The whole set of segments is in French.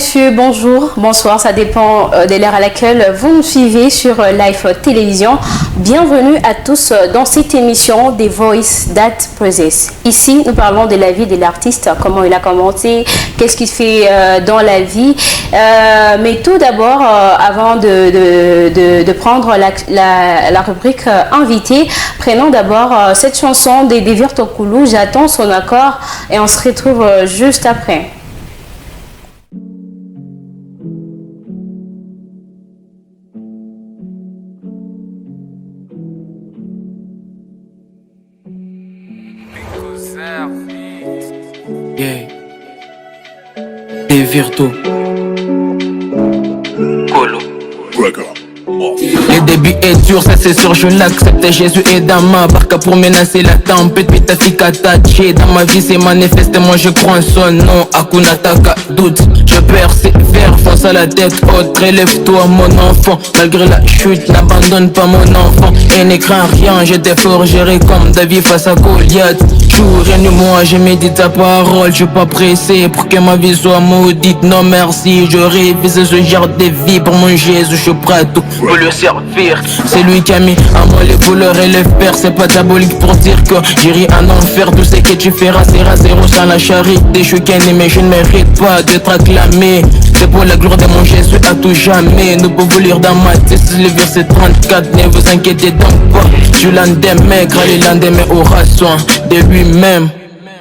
messieurs, bonjour, bonsoir, ça dépend de l'heure à laquelle vous nous suivez sur Live Télévision. Bienvenue à tous dans cette émission des Voice That Possess. Ici, nous parlons de la vie de l'artiste, comment il a commencé, qu'est-ce qu'il fait dans la vie. Mais tout d'abord, avant de prendre la rubrique invité, prenons d'abord cette chanson des Virto Koulou, J'attends son accord, et on se retrouve juste après. Yeah. Des Virto Koulou. Le début est dur, ça c'est sûr, je l'accepte. Jésus est dans ma barque pour menacer la tempête. Puis ta fille kataché, dans ma vie c'est manifeste. Moi je crois en son nom, Hakuna Taka doute. Je persévère, fonce à la tête haute. Relève-toi mon enfant, malgré la chute, n'abandonne pas mon enfant. Et ne crains rien, je t'ai forgeré comme David face à Goliath. Jour et nuit, moi je médite ta parole. Je suis pas pressé pour que ma vie soit maudite. Non merci, je révise ce genre de vie. Pour mon Jésus, je suis prêt à tout pour le servir. C'est lui qui a mis à moi les voleurs et les fers. C'est pas diabolique pour dire que j'irai en enfer. Tout ce que tu feras sera zéro sans la charité. Je suis qu'un mais je ne mérite pas d'être acclamé. C'est pour la gloire de mon Jésus à tout jamais. Nous pouvons lire dans Matthieu le verset 34. Ne vous inquiétez donc pas du lendemain, car le lendemain aura soin de lui-même.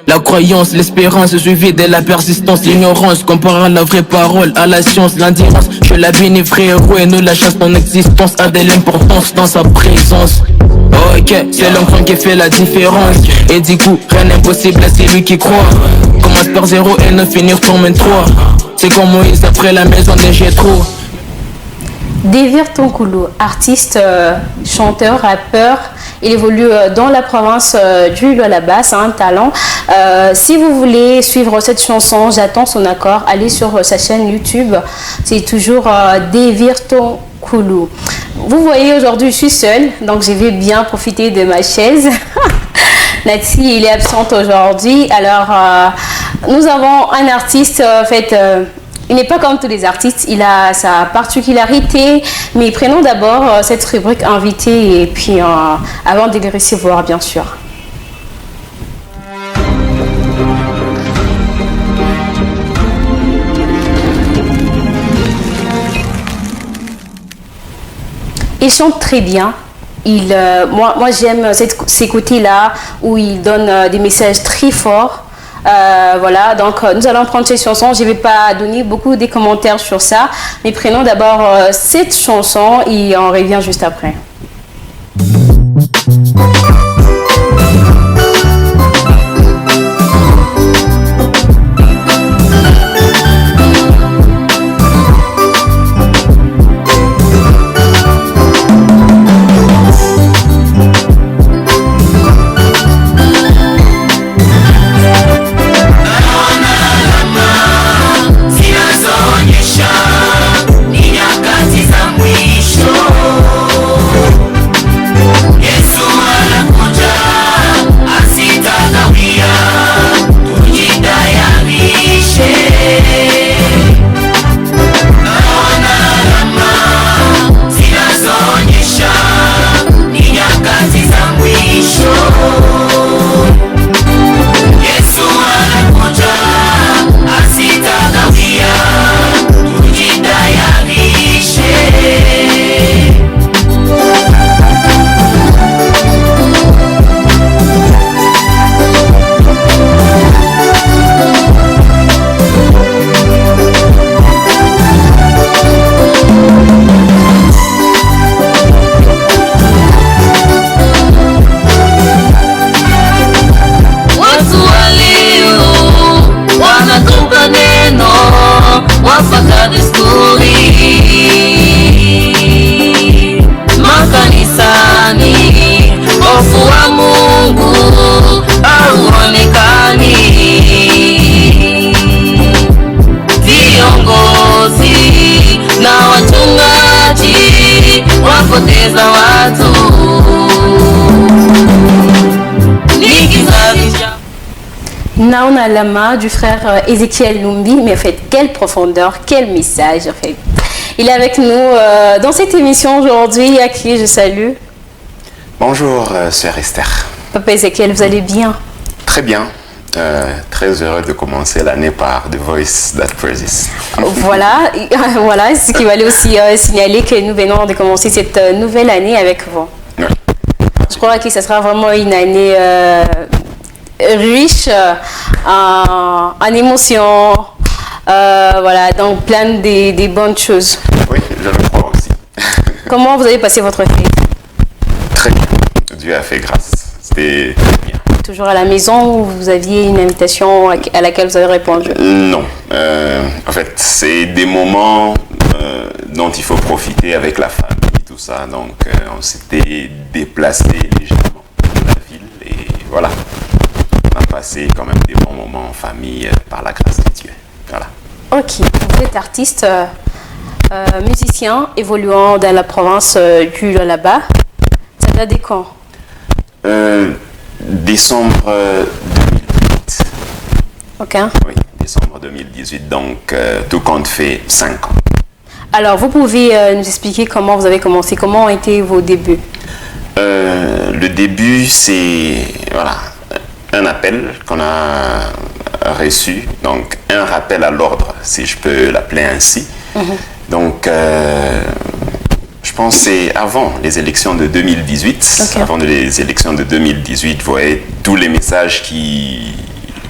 La croyance, l'espérance suivie de la persistance. L'ignorance comparant la vraie parole à la science. L'endurance, je la bénis frérot. Et nous la chasse, ton existence a de l'importance dans sa présence. Ok, c'est l'enfant qui fait la différence. Et du coup, rien n'est impossible, c'est lui qui croit. Commence par 0 et ne finir comme un 3. C'est comme Moïse après la maison de Jétro. Des Virto Koulou, artiste, chanteur, rappeur, il évolue dans la province du Lualaba, c'est un talent. Si vous voulez suivre cette chanson, J'attends son accord, allez sur sa chaîne YouTube, c'est toujours Des Virto Koulou. Vous voyez, aujourd'hui je suis seule, donc je vais bien profiter de ma chaise. Nati, il est absente aujourd'hui, alors nous avons un artiste, en fait, il n'est pas comme tous les artistes, il a sa particularité, mais prenons d'abord cette rubrique invité et puis avant de les recevoir bien sûr. Il chante très bien. Moi j'aime ces côtés-là où il donne des messages très forts. Voilà, donc nous allons prendre cette chanson. Je ne vais pas donner beaucoup de commentaires sur ça, mais prenons d'abord cette chanson et on revient juste après. Ni nyakati za mwisho Naona Lama du frère Ezekiel Numbi, mais en fait, quelle profondeur, quel message en fait. Il est avec nous dans cette émission aujourd'hui, à qui je salue. Bonjour, sœur Esther. Papa Ezekiel, vous allez bien? Très bien. Très heureux de commencer l'année par The Voice That Praises. Voilà, voilà, ce qui valait aussi signaler que nous venons de commencer cette nouvelle année avec vous. Oui. Je crois que ce sera vraiment une année riche en émotions, voilà, donc plein de bonnes choses. Oui, je le crois aussi. Comment vous avez passé votre fête? Très bien. Dieu a fait grâce. C'était bien. Toujours à la maison ou vous aviez une invitation à laquelle vous avez répondu? Non. En fait, c'est des moments dont il faut profiter avec la famille, tout ça. Donc, on s'était déplacé légèrement de la ville et voilà. On a passé quand même des bons moments en famille par la grâce de Dieu. Voilà. Ok. Vous êtes artiste, musicien, évoluant dans la province du Lualaba. Ça date de quand? Décembre 2018. Ok. Oui, décembre 2018. Donc, tout compte fait 5 ans. Alors, vous pouvez nous expliquer comment vous avez commencé, comment ont été vos débuts? Le début, c'est voilà, un appel qu'on a reçu, donc un rappel à l'ordre, si je peux l'appeler ainsi. Donc, je pense que c'est avant les élections de 2018. Okay. Avant les élections de 2018, vous voyez tous les messages qui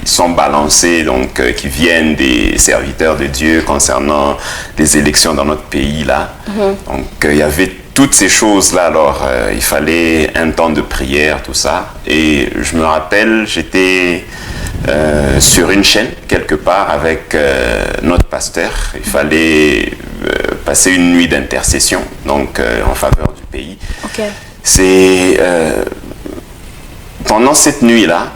sont balancés, donc qui viennent des serviteurs de Dieu concernant les élections dans notre pays là. Donc il y avait toutes ces choses là. Alors il fallait un temps de prière, tout ça. Et je me rappelle, j'étais sur une chaîne quelque part avec notre pasteur. Il fallait passer une nuit d'intercession, donc en faveur du pays. Okay. C'est pendant cette nuit-là,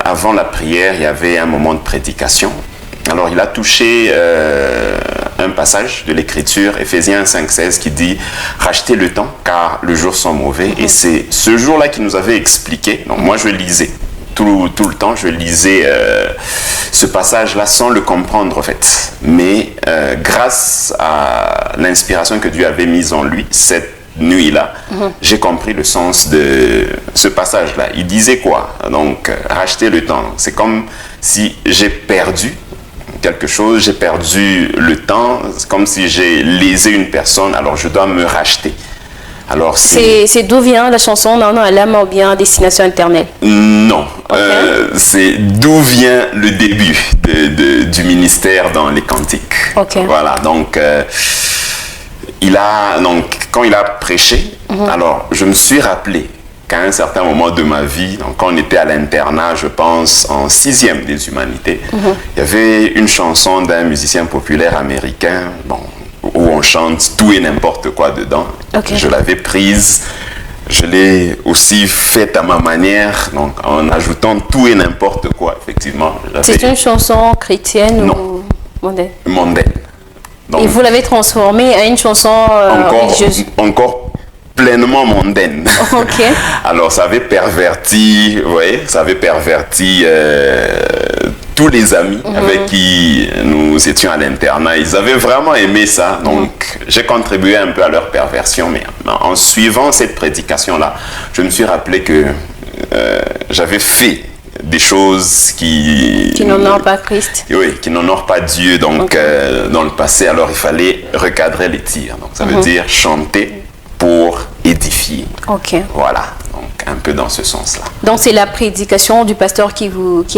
avant la prière, il y avait un moment de prédication. Alors il a touché un passage de l'Écriture, Éphésiens 5,16, qui dit « Rachetez le temps, car le jour sont mauvais ». Et c'est ce jour-là qu'il nous avait expliqué. Donc moi je lisais. Tout le temps, je lisais ce passage-là sans le comprendre en fait. Mais grâce à l'inspiration que Dieu avait mise en lui, cette nuit-là, j'ai compris le sens de ce passage-là. Il disait quoi? Donc, racheter le temps. C'est comme si j'ai perdu quelque chose, j'ai perdu le temps, c'est comme si j'ai lésé une personne, alors je dois me racheter. Alors c'est d'où vient la chanson Naona Lama ou bien Destination Éternelle? Non, okay. C'est d'où vient le début du ministère dans les cantiques. Okay. Voilà, donc quand il a prêché, alors je me suis rappelé qu'à un certain moment de ma vie, donc quand on était à l'internat, je pense en 6e des humanités, il y avait une chanson d'un musicien populaire américain, bon, où on chante tout et n'importe quoi dedans. Okay. Je l'avais prise, je l'ai aussi faite à ma manière, donc en ajoutant tout et n'importe quoi, effectivement. C'est une chanson chrétienne ou mondaine? Mondaine. Et vous l'avez transformée à une chanson religieuse? Encore pleinement mondaine. Ok. Alors ça avait perverti, vous voyez, ça avait perverti tous les amis avec qui nous étions à l'internat. Ils avaient vraiment aimé ça, donc j'ai contribué un peu à leur perversion, mais en suivant cette prédication-là, je me suis rappelé que j'avais fait des choses qui n'honorent pas Christ. Oui, qui n'honorent pas Dieu, donc dans le passé, alors il fallait recadrer les tirs. Donc ça veut dire chanter pour édifier. Ok. Voilà, donc un peu dans ce sens-là. Donc c'est la prédication du pasteur qui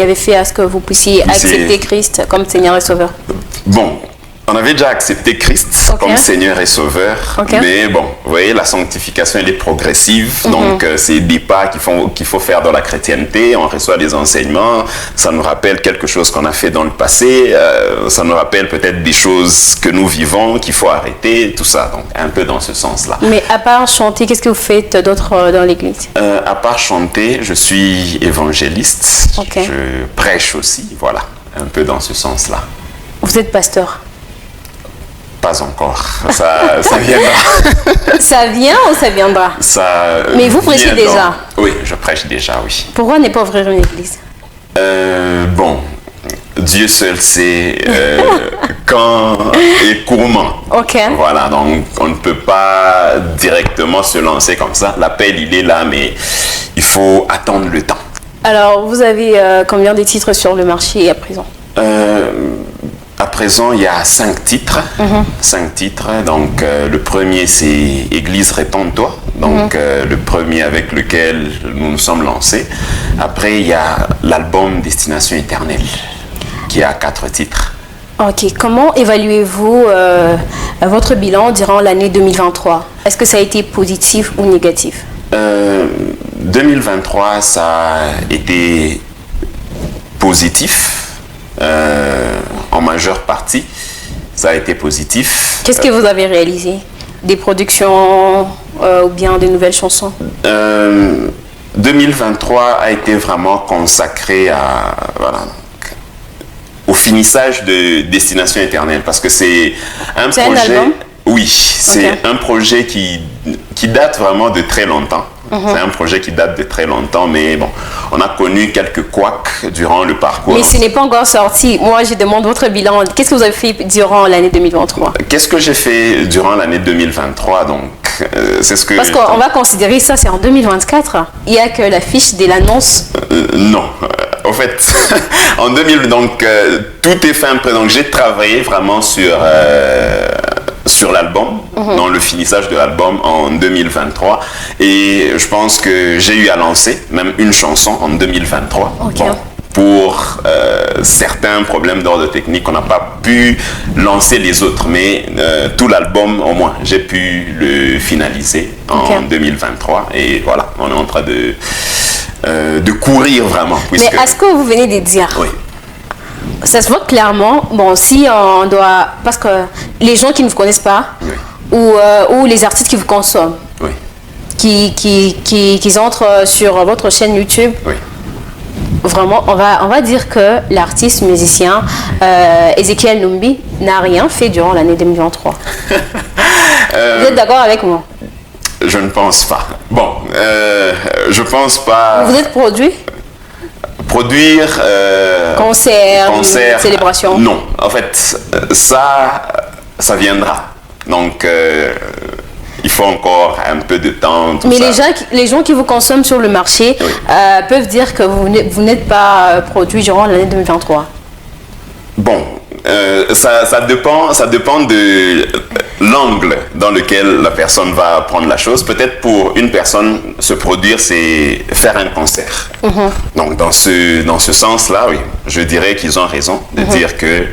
avait fait à ce que vous puissiez accepter Christ comme Seigneur et Sauveur? Bon, on avait déjà accepté Christ comme Seigneur et Sauveur, mais bon, vous voyez, la sanctification elle est progressive, donc c'est des pas qu'il faut faire dans la chrétienté. On reçoit des enseignements, ça nous rappelle quelque chose qu'on a fait dans le passé, ça nous rappelle peut-être des choses que nous vivons, qu'il faut arrêter, tout ça, donc un peu dans ce sens-là. Mais à part chanter, qu'est-ce que vous faites d'autre dans l'église? À part chanter, je suis évangéliste, je prêche aussi, voilà, un peu dans ce sens-là. Vous êtes pasteur? Pas encore, ça viendra. Ça vient ou ça viendra? Ça Mais vous prêchez déjà? Oui, je prêche déjà, oui. Pourquoi ne pas ouvrir une église? Bon, Dieu seul sait quand et comment. Ok. Voilà, donc on ne peut pas directement se lancer comme ça. L'appel, il est là, mais il faut attendre le temps. Alors, vous avez combien de titres sur le marché à présent? À présent, il y a 5 titres. 5 titres. Donc, le premier, c'est Église réponds-toi. Donc, le premier avec lequel nous nous sommes lancés. Après, il y a l'album Destination éternelle, qui a 4 titres. Ok. Comment évaluez-vous votre bilan durant l'année 2023? Est-ce que ça a été positif ou négatif? 2023, ça a été positif. En majeure partie, ça a été positif. Qu'est-ce que vous avez réalisé? Des productions ou bien de nouvelles chansons? 2023 a été vraiment consacré au finissage de Destination éternelle, parce que c'est un projet. Un album? Oui, c'est un projet qui date vraiment de très longtemps. C'est un projet qui date de très longtemps, mais bon, on a connu quelques couacs durant le parcours. Mais ce n'est pas encore sorti. Moi, je demande votre bilan. Qu'est-ce que vous avez fait durant l'année 2023? Qu'est-ce que j'ai fait durant l'année 2023? Donc, c'est ce que... Parce qu'on va considérer ça, c'est en 2024. Il n'y a que la fiche de l'annonce. Non. En fait, en 2000, donc, tout est fin prêt. Donc, j'ai travaillé vraiment sur l'album, dans le finissage de l'album en 2023, et je pense que j'ai eu à lancer même une chanson en 2023. Okay. Bon, pour certains problèmes d'ordre technique, on n'a pas pu lancer les autres, mais tout l'album, au moins, j'ai pu le finaliser en 2023, et voilà, on est en train de courir vraiment. Mais à ce que vous venez de dire, oui. Ça se voit clairement, bon, si on doit, parce que les gens qui ne vous connaissent pas, ou les artistes qui vous consomment, qui entrent sur votre chaîne YouTube, vraiment, on va dire que l'artiste musicien Ezekiel Numbi n'a rien fait durant l'année 2023. Vous êtes d'accord avec moi? Je ne pense pas. Bon, je pense pas. Vous êtes produit? Produire concert, célébration? Non, en fait, ça viendra. Donc, il faut encore un peu de temps. Mais les gens qui vous consomment sur le marché peuvent dire que vous n'êtes pas produit durant l'année 2023. Bon, ça dépend de l'angle dans lequel la personne va prendre la chose. Peut-être pour une personne, se produire, c'est faire un concert. Donc, dans ce sens-là, oui, je dirais qu'ils ont raison de dire que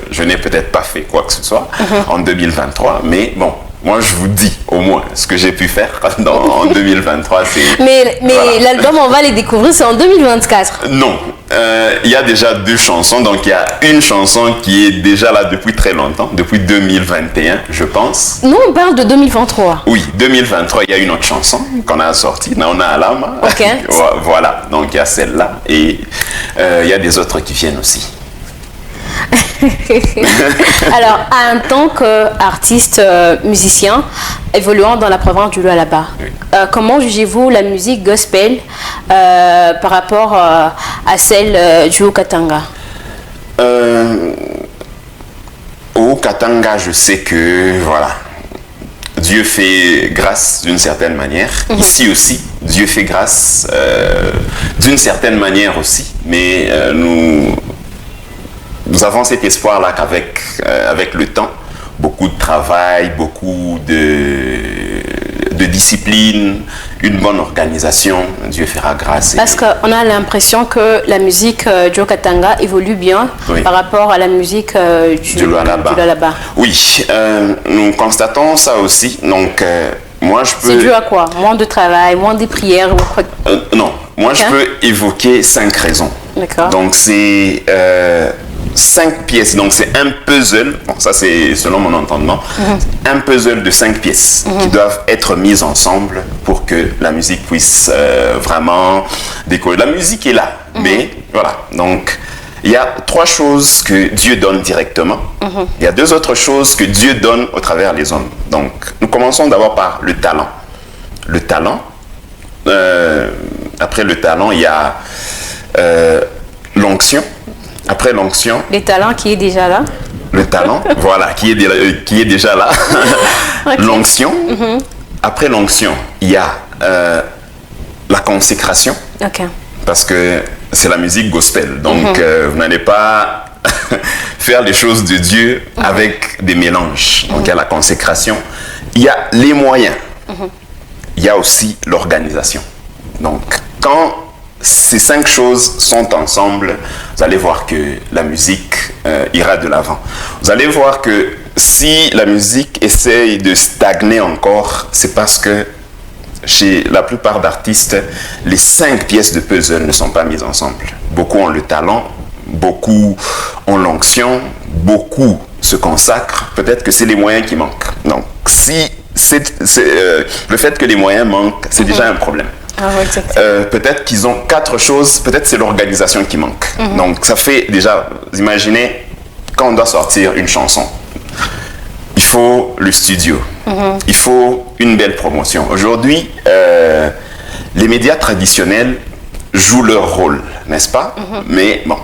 je n'ai peut-être pas fait quoi que ce soit en 2023, mais bon, moi, je vous dis au moins ce que j'ai pu faire en 2023. Mais voilà. L'album, on va les découvrir, c'est en 2024. Non, il y a déjà 2 chansons. Donc, il y a une chanson qui est déjà là depuis très longtemps, depuis 2021, je pense. Nous, on parle de 2023. Oui, 2023, il y a une autre chanson qu'on a sortie, Naona Alama. Ok. Voilà, donc il y a celle-là et il y a des autres qui viennent aussi. Alors, en tant qu'artiste musicien évoluant dans la province du Lualaba, comment jugez-vous la musique gospel par rapport à celle du Haut-Katanga? Au Katanga, je sais que voilà, Dieu fait grâce d'une certaine manière. Ici aussi, Dieu fait grâce d'une certaine manière aussi, mais nous avons cet espoir-là qu'avec avec le temps, beaucoup de travail, beaucoup de discipline, une bonne organisation, Dieu fera grâce. Parce qu'on a l'impression que la musique du Haut-Katanga évolue bien par rapport à la musique du Lualaba. Oui, nous constatons ça aussi. Donc, moi, je peux... C'est dû à quoi? Moins de travail, moins de prières? Non, moi, je peux évoquer 5 raisons. D'accord. Donc, c'est 5 pièces. Donc, c'est un puzzle. Bon, ça, c'est selon mon entendement. Un puzzle de 5 pièces qui doivent être mises ensemble pour que la musique puisse vraiment décoller. La musique est là, mais voilà. Donc, il y a 3 choses que Dieu donne directement. Il y a 2 autres choses que Dieu donne au travers des hommes. Donc, nous commençons d'abord par le talent. Le talent. Après le talent, il y a l'onction. Après l'onction, Le talent qui est déjà là. le talent, voilà, qui est déjà là. Ok. L'onction. Après l'onction, il y a la consécration, Ok. parce que c'est la musique gospel. Donc, vous n'allez pas faire les choses de Dieu avec des mélanges. Donc, il y a la consécration. Il y a les moyens. Il y a aussi l'organisation. Donc, quand ces 5 choses sont ensemble, vous allez voir que la musique ira de l'avant. Vous allez voir que si la musique essaye de stagner encore, c'est parce que chez la plupart d'artistes, les 5 pièces de puzzle ne sont pas mises ensemble. Beaucoup ont le talent, beaucoup ont l'onction, beaucoup se consacrent. Peut-être que c'est les moyens qui manquent. Donc, si le fait que les moyens manquent, c'est déjà un problème. Ah, ouais, exactement. Peut-être qu'ils ont 4 choses, peut-être c'est l'organisation qui manque. Donc ça fait déjà, vous imaginez, quand on doit sortir une chanson, il faut le studio, il faut une belle promotion. Aujourd'hui, les médias traditionnels jouent leur rôle, n'est-ce pas? Mais bon,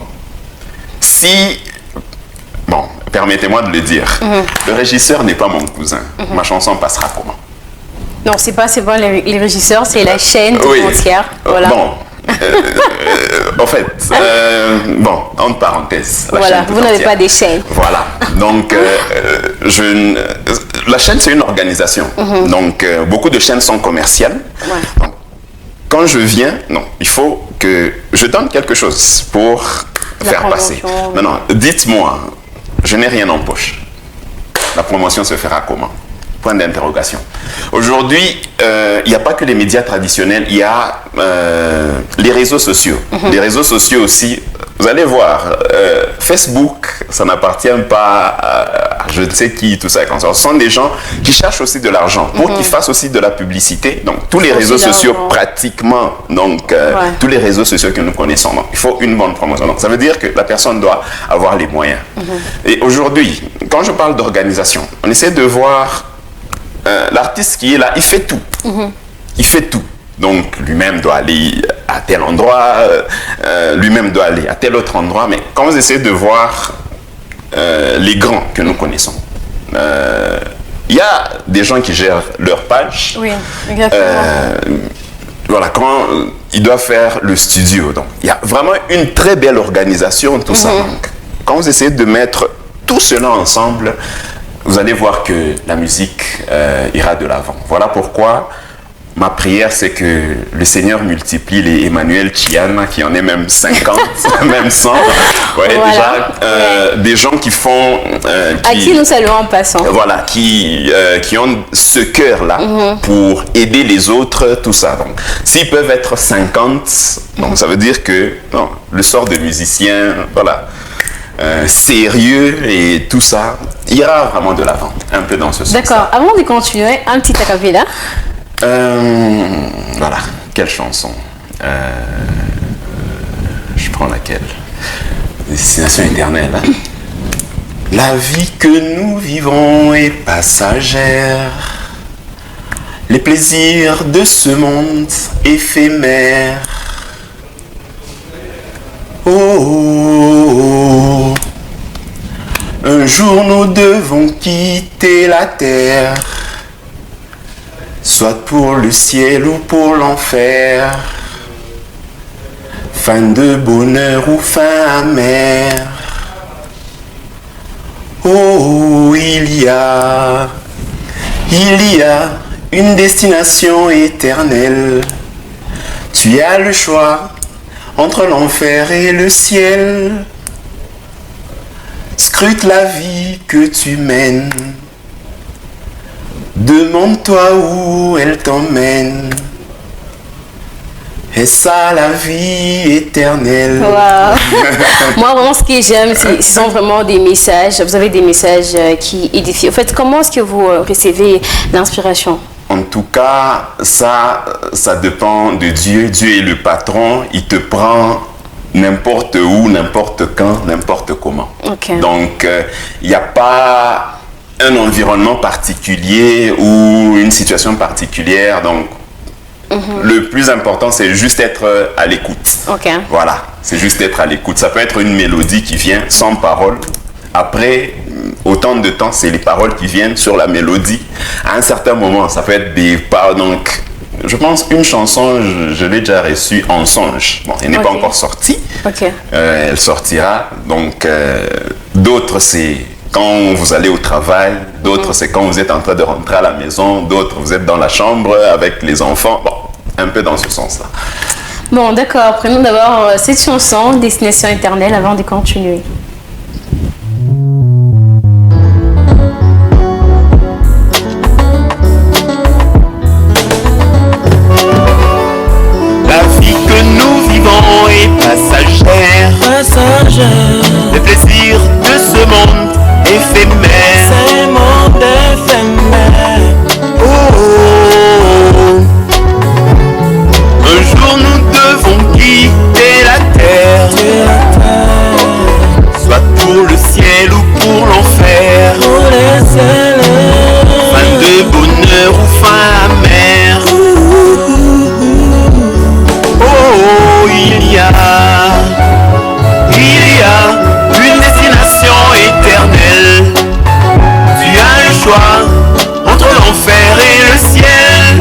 permettez-moi de le dire, le régisseur n'est pas mon cousin, ma chanson passera comment? Non, c'est pas les régisseurs, c'est la chaîne tout entière. Voilà. Bon, en fait, entre parenthèses. Voilà, vous n'avez pas des chaînes. Voilà. Donc, la chaîne, c'est une organisation. Donc, beaucoup de chaînes sont commerciales. Ouais. Donc, quand je viens, il faut que je donne quelque chose pour faire passer. Maintenant, dites-moi, je n'ai rien en poche. La promotion se fera comment? Point d'interrogation. Aujourd'hui, il n'y a pas que les médias traditionnels, il y a les réseaux sociaux. Les réseaux sociaux aussi, vous allez voir, Facebook, ça n'appartient pas à je ne sais qui, tout ça. Ce sont des gens qui cherchent aussi de l'argent pour qu'ils fassent aussi de la publicité. Donc, tous les réseaux sociaux, pratiquement, tous les réseaux sociaux que nous connaissons. Donc, il faut une bonne promotion. Donc, ça veut dire que la personne doit avoir les moyens. Et aujourd'hui, quand je parle d'organisation, on essaie de voir l'artiste qui est là, il fait tout. Il fait tout. Donc, lui-même doit aller à tel endroit, lui-même doit aller à tel autre endroit. Mais quand vous essayez de voir les grands que nous connaissons, il y a des gens qui gèrent leur page. Oui, exactement. Voilà, quand ils doivent faire le studio. Donc, il y a vraiment une très belle organisation, tout ça. Donc, quand vous essayez de mettre tout cela ensemble, vous allez voir que la musique ira de l'avant. Voilà pourquoi ma prière, c'est que le Seigneur multiplie les Emmanuel Chiana, qui en est même 50, même 100. Ouais, voilà. Déjà, des gens qui font... à qui nous saluons en passant. Voilà, qui ont ce cœur-là pour aider les autres, tout ça. Donc, s'ils peuvent être 50, donc ça veut dire que le sort de musicien, voilà, sérieux et tout ça, ira vraiment de l'avant, un peu dans ce sens. D'accord, avant de continuer, un petit a cappella. Voilà, quelle chanson je prends laquelle? Destination éternelle. Hein? La vie que nous vivons est passagère. Les plaisirs de ce monde éphémère. Oh, un jour nous devons quitter la terre, soit pour le ciel ou pour l'enfer, fin de bonheur ou fin amère. Oh, il y a une destination éternelle. Tu as le choix entre l'enfer et le ciel. Scrute la vie que tu mènes. Demande-toi où elle t'emmène. Et ça, la vie éternelle. Wow. Moi, vraiment, ce que j'aime, ce sont vraiment des messages. Vous avez des messages qui édifient. En fait, comment est-ce que vous recevez l'inspiration? En tout cas, ça dépend de Dieu. Dieu est le patron. Il te prend n'importe où, n'importe quand, n'importe comment. Okay. Donc, il n'y a pas un environnement particulier ou une situation particulière. Donc, Le plus important, c'est juste être à l'écoute. Ok. Voilà, c'est juste être à l'écoute. Ça peut être une mélodie qui vient sans parole. Après, autant de temps, c'est les paroles qui viennent sur la mélodie. À un certain moment, ça peut être des paroles. Donc, je pense qu'une chanson, je l'ai déjà reçue en songe. Bon, elle n'est pas encore sortie. Ok. Elle sortira. Donc, d'autres, c'est quand vous allez au travail. D'autres, c'est quand vous êtes en train de rentrer à la maison. D'autres, vous êtes dans la chambre avec les enfants. Bon, un peu dans ce sens-là. Bon, d'accord. Prenons d'abord cette chanson, Destination éternelle, avant de continuer. Passagère, le plaisir de ce monde éphémère. c'est monde éphémère. Oh, oh, oh. Un jour nous devons quitter la terre, soit pour le ciel ou pour l'enfer. Pour les ciels, Fin de bonheur ou fin amère. Oh, oh, il y a une destination éternelle. Tu as le choix entre l'enfer et le ciel.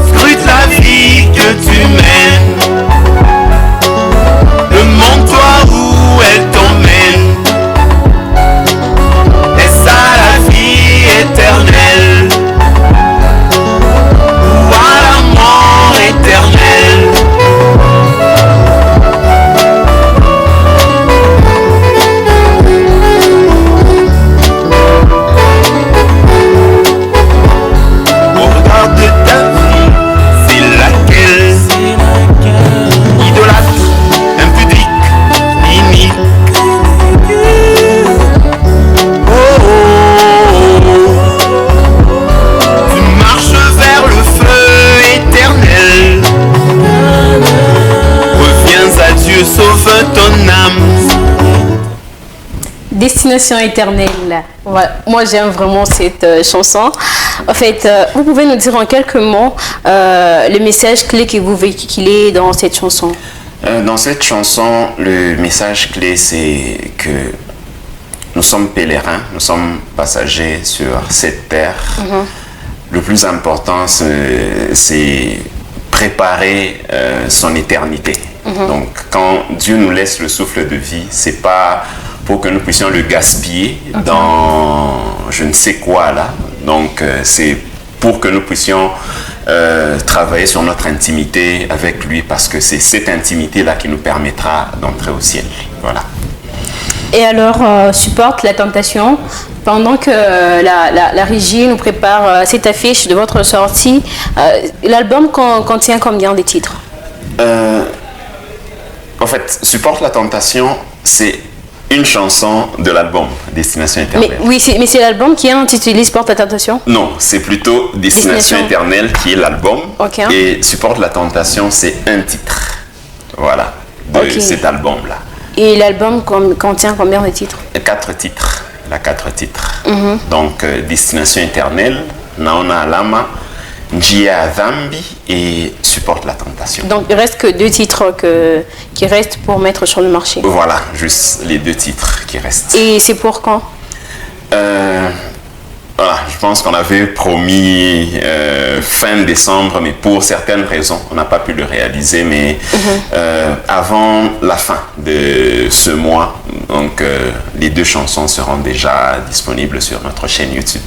Scrute la vie que tu mènes. Demande-toi où elle t'emmène. Est-ce à la vie éternelle ou à la mort éternelle? Sauve ton âme. Destination éternelle. Voilà. Moi, j'aime vraiment cette chanson. En fait, vous pouvez nous dire en quelques mots le message clé que vous véhiculez dans cette chanson. Dans cette chanson, le message clé, c'est que nous sommes pèlerins, nous sommes passagers sur cette terre. Le plus important, c'est préparer son éternité. Donc, quand Dieu nous laisse le souffle de vie, c'est pas pour que nous puissions le gaspiller dans je ne sais quoi là. Donc, c'est pour que nous puissions travailler sur notre intimité avec lui, parce que c'est cette intimité-là qui nous permettra d'entrer au ciel. Voilà. Et alors, supporte la tentation. Pendant que la régie nous prépare cette affiche de votre sortie, l'album contient combien de titres? En fait, Supporte la tentation, c'est une chanson de l'album Destination éternelle. Mais c'est l'album qui est intitulé Supporte la tentation? Non, c'est plutôt Destination éternelle qui est l'album. Ok. Et Supporte la tentation, c'est un titre. Voilà, de cet album-là. Et l'album contient combien de titres? 4 titres. Il a 4 titres. Donc, Destination éternelle, Naona Alama, Njia Dhambi et Supporte la tentation. Donc, il reste que 2 titres qui restent pour mettre sur le marché. Voilà, juste les 2 titres qui restent. Et c'est pour quand? Voilà, je pense qu'on avait promis fin décembre, mais pour certaines raisons, on n'a pas pu le réaliser. Mais avant la fin de ce mois, donc les 2 chansons seront déjà disponibles sur notre chaîne YouTube.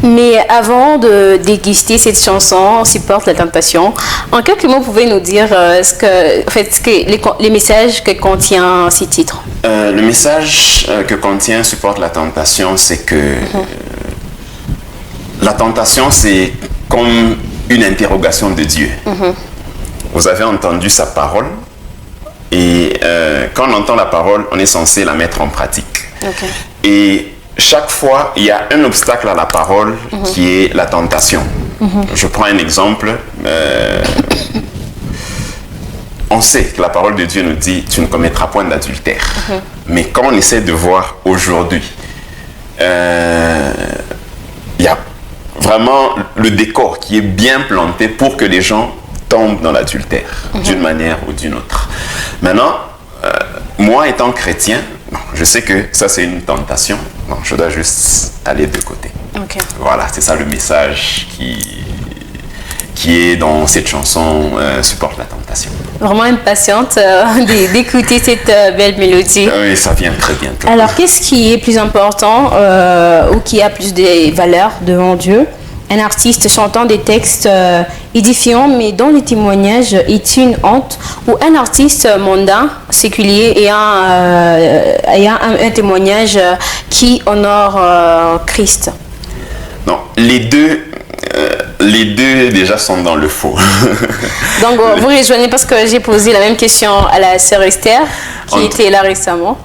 Mais avant de déguster cette chanson, Supporte la tentation, en quelques mots, vous pouvez nous dire les messages que contient ces titres? Le message que contient Supporte la tentation, c'est que la tentation, c'est comme une interrogation de Dieu. Vous avez entendu sa parole, et quand on entend la parole, on est censé la mettre en pratique. Et chaque fois, il y a un obstacle à la parole qui est la tentation. Je prends un exemple. On sait que la parole de Dieu nous dit « Tu ne commettras point d'adultère ». Mais quand on essaie de voir aujourd'hui, il y a vraiment vraiment le décor qui est bien planté pour que les gens tombent dans l'adultère, d'une manière ou d'une autre. Maintenant, moi étant chrétien, je sais que ça c'est une tentation, donc je dois juste aller de côté. Ok. Voilà, c'est ça le message qui est dans cette chanson, Supporte la tentation. Vraiment impatiente d'écouter cette belle mélodie. Oui, ça vient très bientôt. Alors, qu'est-ce qui est plus important ou qui a plus de valeur devant Dieu? Un artiste chantant des textes édifiants, mais dont le témoignage est une honte, ou un artiste mondain, séculier, ayant un témoignage qui honore Christ? Non, les deux déjà sont dans le faux. Donc, vous rejoignez parce que j'ai posé la même question à la sœur Esther, qui était là récemment.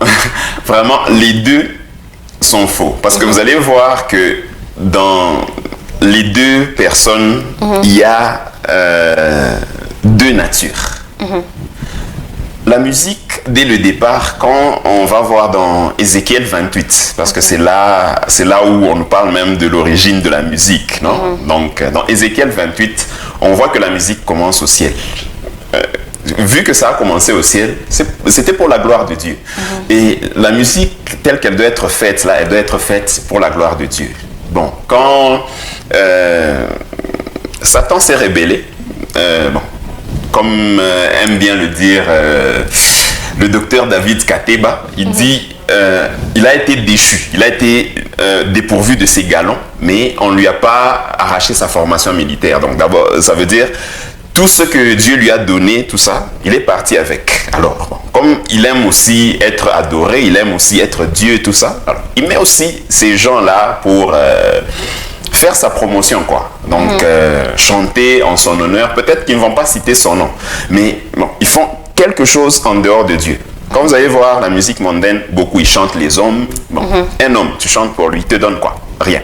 Vraiment, les deux sont faux. Parce que vous allez voir que dans les deux personnes, il y a deux natures. La musique, dès le départ, quand on va voir dans Ézéchiel 28, parce que c'est là où on nous parle même de l'origine de la musique, non? Donc, dans Ézéchiel 28, on voit que la musique commence au ciel. Vu que ça a commencé au ciel, c'était pour la gloire de Dieu. Et la musique, telle qu'elle doit être faite, là, elle doit être faite pour la gloire de Dieu. Bon, quand Satan s'est rébellé, comme aime bien le dire le docteur David Kateba, il dit il a été déchu, il a été dépourvu de ses galons, mais on ne lui a pas arraché sa formation militaire. Donc d'abord, ça veut dire tout ce que Dieu lui a donné, tout ça, il est parti avec. Alors, comme il aime aussi être adoré, il aime aussi être Dieu, tout ça, alors, il met aussi ces gens-là pour faire sa promotion, quoi. Donc, chanter en son honneur. Peut-être qu'ils ne vont pas citer son nom, mais bon, ils font quelque chose en dehors de Dieu. Quand vous allez voir la musique mondaine, beaucoup ils chantent les hommes. Bon, un homme, tu chantes pour lui, il te donne quoi? Rien.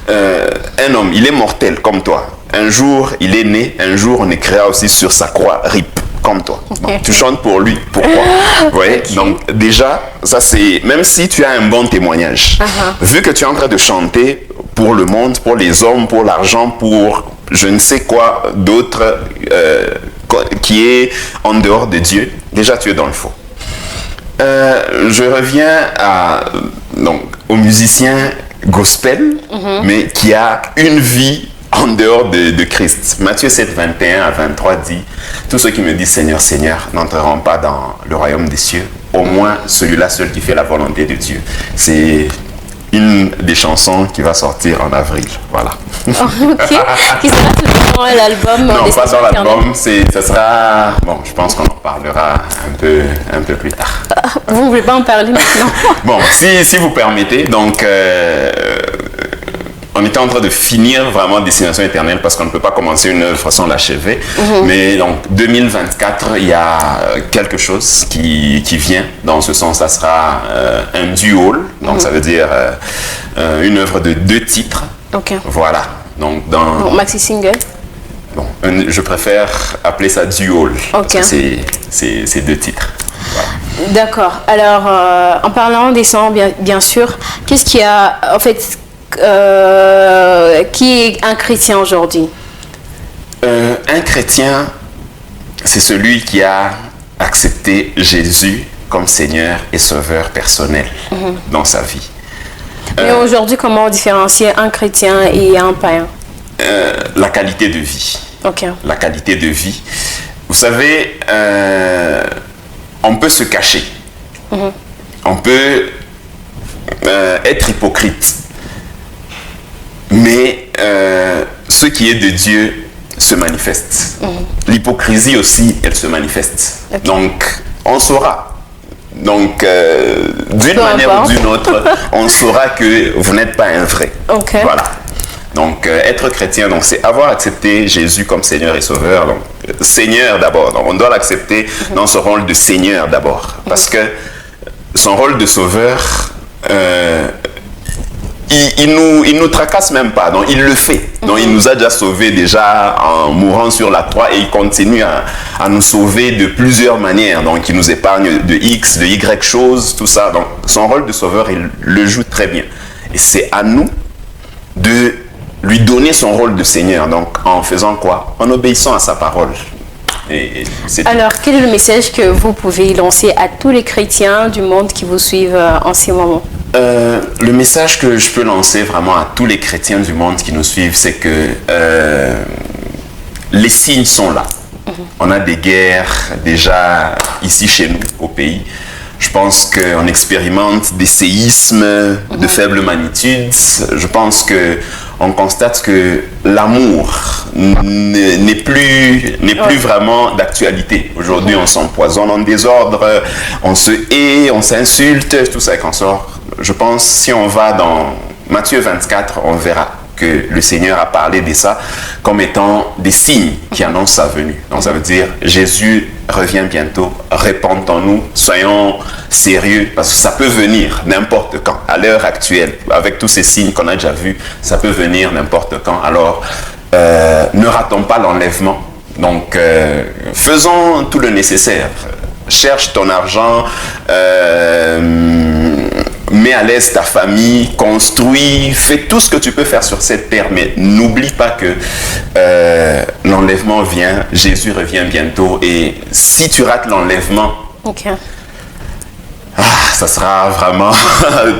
Un homme, il est mortel comme toi. Un jour, il est né. Un jour, on écrira aussi sur sa croix RIP, comme toi. Bon, tu chantes pour lui. Pourquoi? Vous voyez? Donc, déjà, ça c'est... Même si tu as un bon témoignage, vu que tu es en train de chanter pour le monde, pour les hommes, pour l'argent, pour je ne sais quoi d'autre qui est en dehors de Dieu, déjà tu es dans le faux. Je reviens au musicien gospel, mais qui a une vie en dehors de Christ. Matthieu 7, 21 à 23 dit « Tous ceux qui me disent Seigneur, Seigneur n'entreront pas dans le royaume des cieux, au moins celui-là seul qui fait la volonté de Dieu. » C'est une des chansons qui va sortir en avril. Voilà. Ok. Qui sera toujours dans l'album? Non, pas dans l'album. Ça sera... Bon, je pense qu'on en parlera un peu plus tard. Vous ne voulez pas en parler maintenant? Bon, si vous permettez, donc... on était en train de finir vraiment Destination Éternelle parce qu'on ne peut pas commencer une œuvre sans l'achever. Mais donc 2024, il y a quelque chose qui vient. Dans ce sens, ça sera un duo. Donc ça veut dire une œuvre de 2 titres. Ok. Voilà. Donc maxi single. Bon, je préfère appeler ça duo. Ok. C'est 2 titres. Voilà. D'accord. Alors, en parlant des sons, bien sûr, qu'est-ce qu'il y a en fait? Qui est un chrétien aujourd'hui? Un chrétien, c'est celui qui a accepté Jésus comme Seigneur et Sauveur personnel dans sa vie. Mais aujourd'hui, comment différencier un chrétien et un païen? La qualité de vie. Ok. La qualité de vie. Vous savez, on peut se cacher. On peut être hypocrite. Mais ce qui est de Dieu se manifeste. L'hypocrisie aussi, elle se manifeste. Okay. Donc, on saura. Donc, d'une manière ou d'une autre, on saura que vous n'êtes pas un vrai. Okay. Voilà. Donc, être chrétien, donc, c'est avoir accepté Jésus comme Seigneur et Sauveur. Donc, Seigneur d'abord. Donc, on doit l'accepter dans son rôle de Seigneur d'abord. Parce que son rôle de Sauveur... il nous tracasse même pas, donc il le fait. Donc il nous a déjà sauvés déjà en mourant sur la croix et il continue à nous sauver de plusieurs manières. Donc il nous épargne de X, de Y choses, tout ça. Donc son rôle de sauveur, il le joue très bien. Et c'est à nous de lui donner son rôle de Seigneur. Donc, en faisant quoi? En obéissant à sa parole. Et c'est Alors, quel est le message que vous pouvez lancer à tous les chrétiens du monde qui vous suivent en ce moment? Le message que je peux lancer vraiment à tous les chrétiens du monde qui nous suivent, c'est que les signes sont là. On a des guerres déjà ici chez nous, au pays. Je pense qu'on expérimente des séismes de faible magnitude. Je pense qu'on constate que l'amour n'est plus vraiment d'actualité. Aujourd'hui, on s'empoisonne en désordre, on se hait, on s'insulte, tout ça qu'on sort. Je pense si on va dans Matthieu 24, on verra que le Seigneur a parlé de ça comme étant des signes qui annoncent sa venue. Donc ça veut dire Jésus revient bientôt, répandons-nous, soyons sérieux, parce que ça peut venir n'importe quand. À l'heure actuelle, avec tous ces signes qu'on a déjà vus, ça peut venir n'importe quand. Alors, ne ratons pas l'enlèvement. Donc, faisons tout le nécessaire. Cherche ton argent, mets à l'aise ta famille, construis, fais tout ce que tu peux faire sur cette terre, mais n'oublie pas que l'enlèvement vient, Jésus revient bientôt, et si tu rates l'enlèvement, ça sera vraiment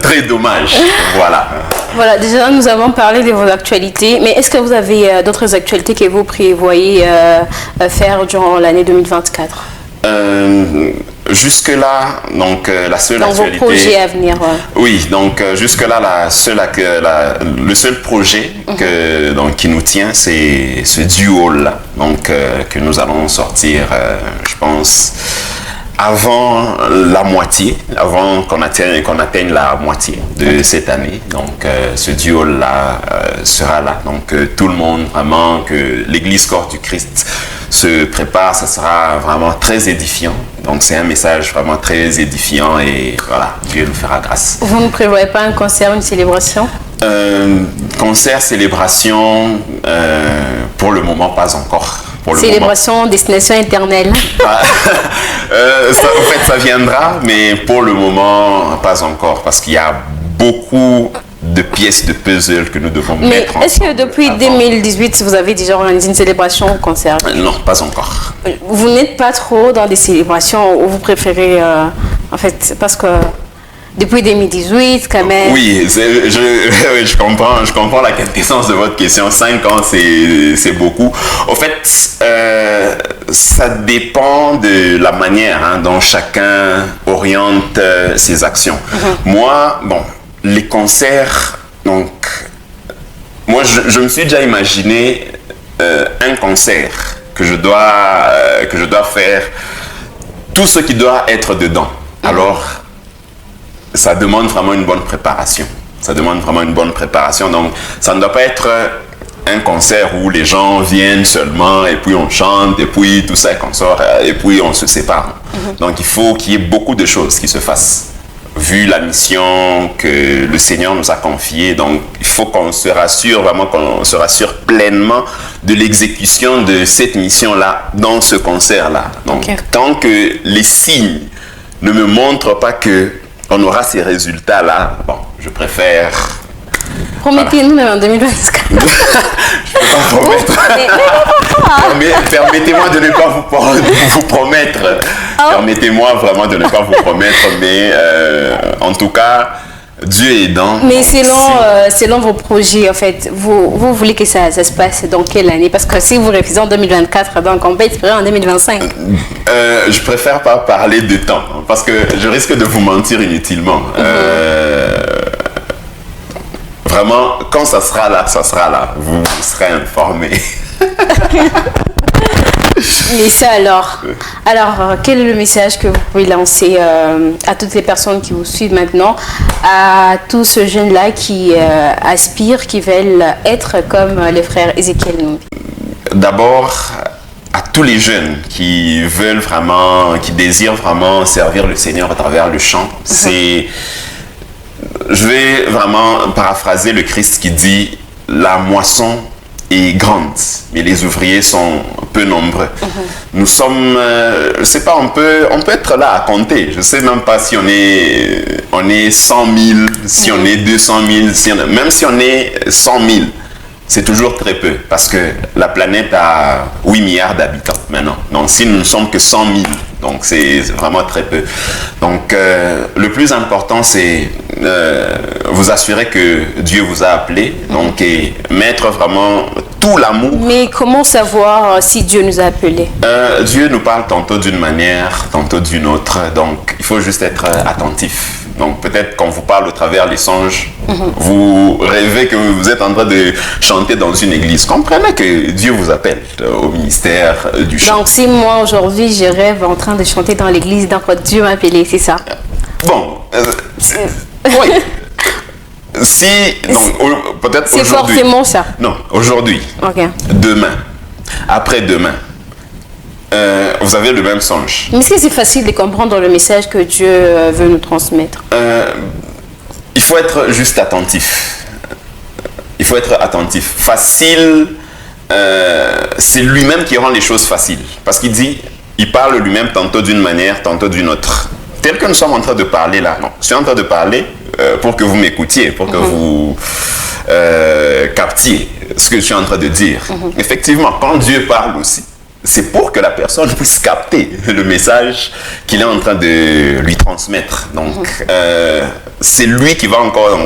très dommage. Voilà. Voilà, déjà nous avons parlé de vos actualités, mais est-ce que vous avez d'autres actualités que vous prévoyez faire durant l'année 2024? Jusque-là, donc la seule dans actualité... Dans vos projets à venir, Oui, donc jusque-là, le seul projet qui nous tient, c'est ce duo-là, donc que nous allons sortir, je pense, avant la moitié, avant qu'on atteigne la moitié de cette année. Donc ce duo-là sera là. Donc tout le monde, vraiment, que l'Église Corps du Christ se prépare, ça sera vraiment très édifiant. Donc c'est un message vraiment très édifiant et voilà, Dieu nous fera grâce. Vous ne prévoyez pas un concert, une célébration? Concert, célébration, pour le moment pas encore. Célébration, destination éternelle. En fait, ça viendra, mais pour le moment pas encore, parce qu'il y a beaucoup de pièces de puzzle que nous devons mettre ensemble. Mais est-ce que depuis 2018, vous avez déjà organisé une célébration ou concert? Non, pas encore. Vous n'êtes pas trop dans des célébrations où vous préférez, en fait, parce que depuis 2018, quand même... Oui, je comprends la quintessence de votre question. 5 ans, c'est beaucoup. Au fait, ça dépend de la manière dont chacun oriente ses actions. Moi, bon... Les concerts, donc, moi je me suis déjà imaginé un concert que je dois faire, tout ce qui doit être dedans. Alors, ça demande vraiment une bonne préparation. Donc, ça ne doit pas être un concert où les gens viennent seulement et puis on chante et puis tout ça qu'on sort et puis on se sépare. Donc, il faut qu'il y ait beaucoup de choses qui se fassent. Vu la mission que le Seigneur nous a confiée, donc il faut qu'on se rassure pleinement de l'exécution de cette mission-là dans ce concert-là. Donc, tant que les signes ne me montrent pas qu'on aura ces résultats-là, bon, je préfère... Promettez-nous même en 2024. Je ne peux pas promettre. Permettez-moi de ne pas vous promettre. Permettez-moi vraiment de ne pas vous promettre, mais en tout cas, Dieu aidant. Mais selon vos projets, en fait, vous voulez que ça se passe dans quelle année? Parce que si vous refusez en 2024, donc on peut espérer en 2025. Je préfère pas parler de temps, parce que je risque de vous mentir inutilement. Vraiment, quand ça sera là, vous serez informés. Mais ça alors, quel est le message que vous pouvez lancer à toutes les personnes qui vous suivent maintenant, à tous ces jeunes-là qui aspirent, qui veulent être comme les frères Ézéchiel Numbi? D'abord, à tous les jeunes qui veulent vraiment, qui désirent vraiment servir le Seigneur à travers le chant, je vais vraiment paraphraser le Christ qui dit « La moisson est grande, mais les ouvriers sont peu nombreux. » Nous sommes, je ne sais pas, on peut être là à compter. Je ne sais même pas si on est 100 000, si on est 200 000, même si on est 100 000. c'est toujours très peu, parce que la planète a 8 milliards d'habitants maintenant. Donc si nous ne sommes que 100 000, donc c'est vraiment très peu. Donc le plus important, c'est vous assurer que Dieu vous a appelé, donc, et mettre vraiment tout l'amour. Mais comment savoir si Dieu nous a appelés? Dieu nous parle tantôt d'une manière, tantôt d'une autre, donc il faut juste être attentif. Donc peut-être qu'on vous parle au travers les songes, vous rêvez que vous êtes en train de chanter dans une église. Comprenez que Dieu vous appelle au ministère du chant. Donc si moi aujourd'hui je rêve en train de chanter dans l'église, donc Dieu m'a appelé, c'est ça? Bon, oui. Si, donc peut-être c'est aujourd'hui. C'est forcément ça? Non, aujourd'hui, demain, après-demain. Vous avez le même songe. Mais est-ce que c'est facile de comprendre le message que Dieu veut nous transmettre? Il faut être juste attentif. Il faut être attentif. Facile, c'est lui-même qui rend les choses faciles. Parce qu'il dit, il parle lui-même tantôt d'une manière, tantôt d'une autre. Tel que nous sommes en train de parler là. Non, je suis en train de parler pour que vous m'écoutiez, pour que vous captiez ce que je suis en train de dire. Effectivement, quand Dieu parle aussi, c'est pour que la personne puisse capter le message qu'il est en train de lui transmettre. Donc, c'est lui qui va encore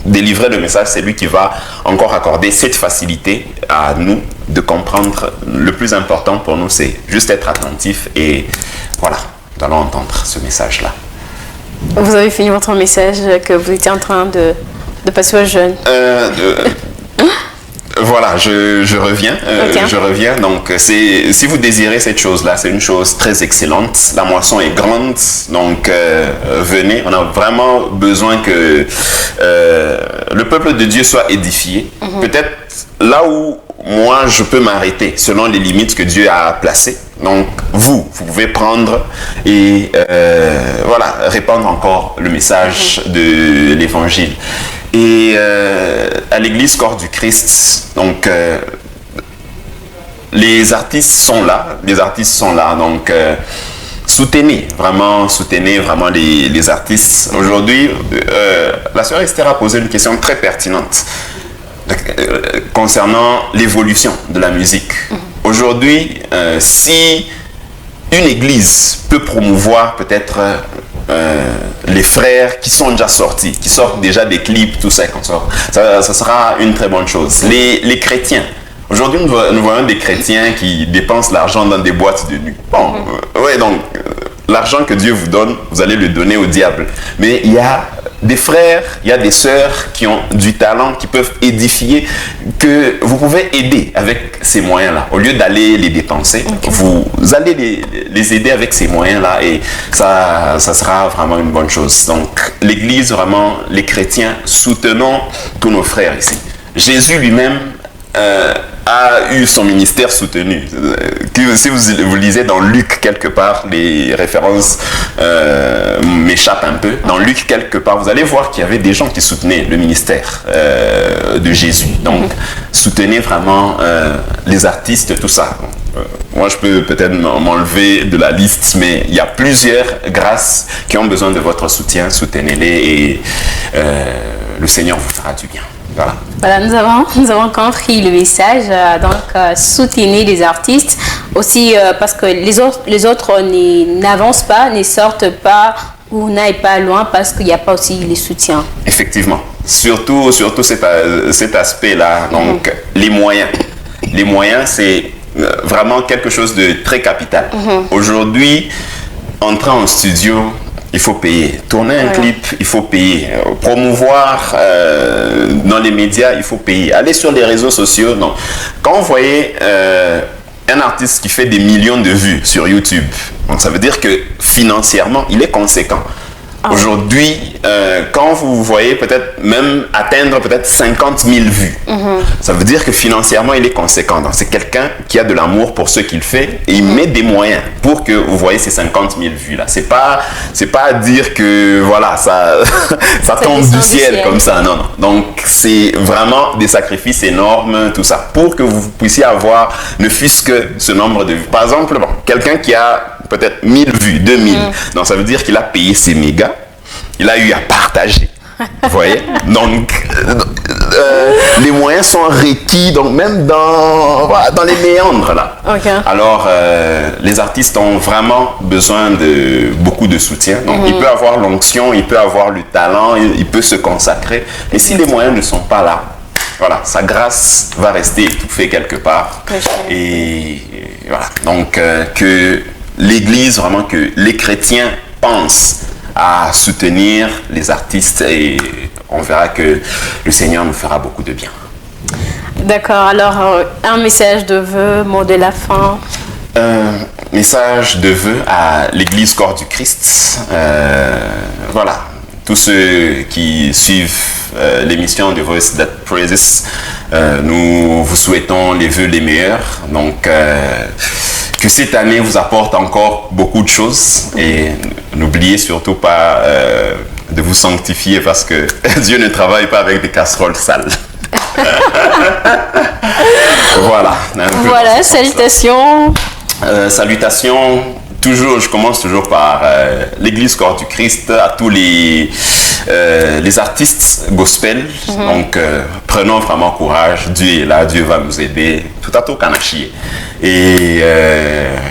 délivrer le message, c'est lui qui va encore accorder cette facilité à nous de comprendre. Le plus important pour nous, c'est juste être attentif et voilà, nous allons entendre ce message-là. Vous avez fini votre message que vous étiez en train de passer aux jeunes. Voilà, je reviens. Je reviens. Donc, si vous désirez cette chose-là, c'est une chose très excellente. La moisson est grande. Donc, venez. On a vraiment besoin que le peuple de Dieu soit édifié. Peut-être là où moi, je peux m'arrêter selon les limites que Dieu a placées. Donc, vous pouvez prendre et voilà, répandre encore le message de l'Évangile. Et à l'église Corps du Christ, donc les artistes sont là, donc soutenez vraiment les artistes. Aujourd'hui, la sœur Esther a posé une question très pertinente concernant l'évolution de la musique. Aujourd'hui, si une église peut promouvoir peut-être les frères qui sont déjà sortis, qui sortent déjà des clips, tout ça, ça sera une très bonne chose. Les chrétiens, aujourd'hui nous voyons des chrétiens qui dépensent l'argent dans des boîtes de nuit. Bon, ouais, donc l'argent que Dieu vous donne, vous allez le donner au diable. Mais il y a des frères, il y a des sœurs qui ont du talent, qui peuvent édifier, que vous pouvez aider avec ces moyens-là. Au lieu d'aller les dépenser, vous allez les aider avec ces moyens-là et ça sera vraiment une bonne chose. Donc, l'Église, vraiment, les chrétiens, soutenons tous nos frères ici. Jésus lui-même a eu son ministère soutenu. Si vous lisez dans Luc quelque part, les références m'échappent un peu. Dans Luc quelque part, vous allez voir qu'il y avait des gens qui soutenaient le ministère de Jésus. Donc, soutenez vraiment les artistes, tout ça. Moi, je peux peut-être m'enlever de la liste, mais il y a plusieurs grâces qui ont besoin de votre soutien. Soutenez-les et le Seigneur vous fera du bien. Voilà, nous avons compris le message. Donc, soutenez les artistes aussi parce que les autres n'avancent pas, ne sortent pas ou n'aillent pas loin parce qu'il n'y a pas aussi les soutiens. Effectivement, surtout cet aspect-là. Donc, les moyens. Les moyens, c'est vraiment quelque chose de très capital. Aujourd'hui, entrer en studio, il faut payer. Tourner un clip, il faut payer. Promouvoir dans les médias, il faut payer. Aller sur les réseaux sociaux, non. Quand vous voyez un artiste qui fait des millions de vues sur YouTube, donc ça veut dire que financièrement, il est conséquent. Aujourd'hui, quand vous voyez peut-être même atteindre peut-être 50 000 vues, ça veut dire que financièrement, il est conséquent. Donc, c'est quelqu'un qui a de l'amour pour ce qu'il fait et il met des moyens pour que vous voyez ces 50 000 vues-là. C'est pas dire que voilà, ça tombe du ciel comme ça. Non, non. Donc, c'est vraiment des sacrifices énormes, tout ça, pour que vous puissiez avoir ne fût-ce que ce nombre de vues. Par exemple, bon, quelqu'un qui a peut-être 1000 vues, 2000. Donc, ça veut dire qu'il a payé ses mégas. Il a eu à partager. Vous voyez? Donc, les moyens sont requis, donc même dans les méandres là. Ok. Alors, les artistes ont vraiment besoin de beaucoup de soutien. Donc, il peut avoir l'onction, il peut avoir le talent, il peut se consacrer. Mais si les moyens ne sont pas là, voilà, sa grâce va rester étouffée quelque part. Et voilà. Donc, que l'Église, vraiment, que les chrétiens pensent à soutenir les artistes et on verra que le Seigneur nous fera beaucoup de bien. D'accord, alors un message de vœu, mot de la fin. Message de vœu à l'Église Corps du Christ. Voilà, tous ceux qui suivent l'émission de Voice That Praises, nous vous souhaitons les vœux les meilleurs. Donc, que cette année vous apporte encore beaucoup de choses et n'oubliez surtout pas de vous sanctifier parce que Dieu ne travaille pas avec des casseroles sales. Voilà. Voilà, salutations. Salutations. Toujours, je commence toujours par l'Église Corps du Christ, à tous les artistes gospel. Donc, prenons vraiment courage. Dieu est là, Dieu va nous aider. Tout à tout kanachi. Et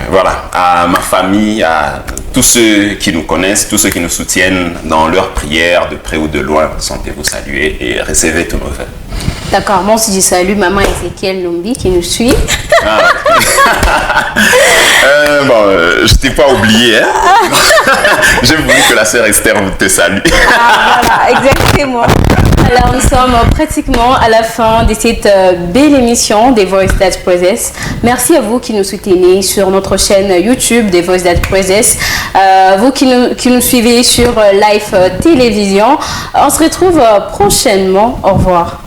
voilà, à ma famille, à tous ceux qui nous connaissent, tous ceux qui nous soutiennent dans leurs prières, de près ou de loin, sentez-vous saluer et recevez tous nos vœux. D'accord, moi aussi je salue maman Ezekiel Lumbi qui nous suit. Je t'ai pas oublié, hein. J'ai voulu que la sœur Esther te salue. Voilà, exactement. Alors nous sommes pratiquement à la fin de cette belle émission des Voice That Praises. Merci à vous qui nous soutenez sur notre chaîne YouTube des Voice That Praises. Vous qui nous suivez sur Live Télévision. On se retrouve prochainement. Au revoir.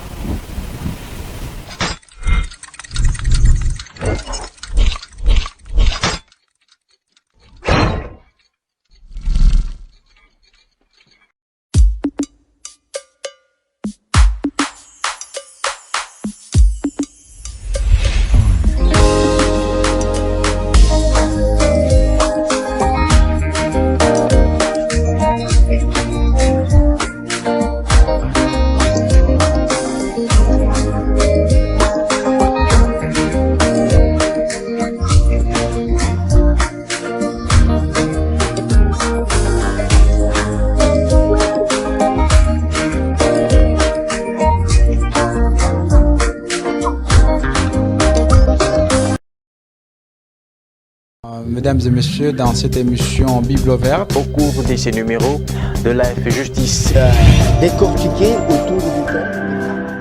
Mesdames et messieurs, dans cette émission Bible ouverte, au cours de ces numéros de Life et Justice, décortiquer autour du thème.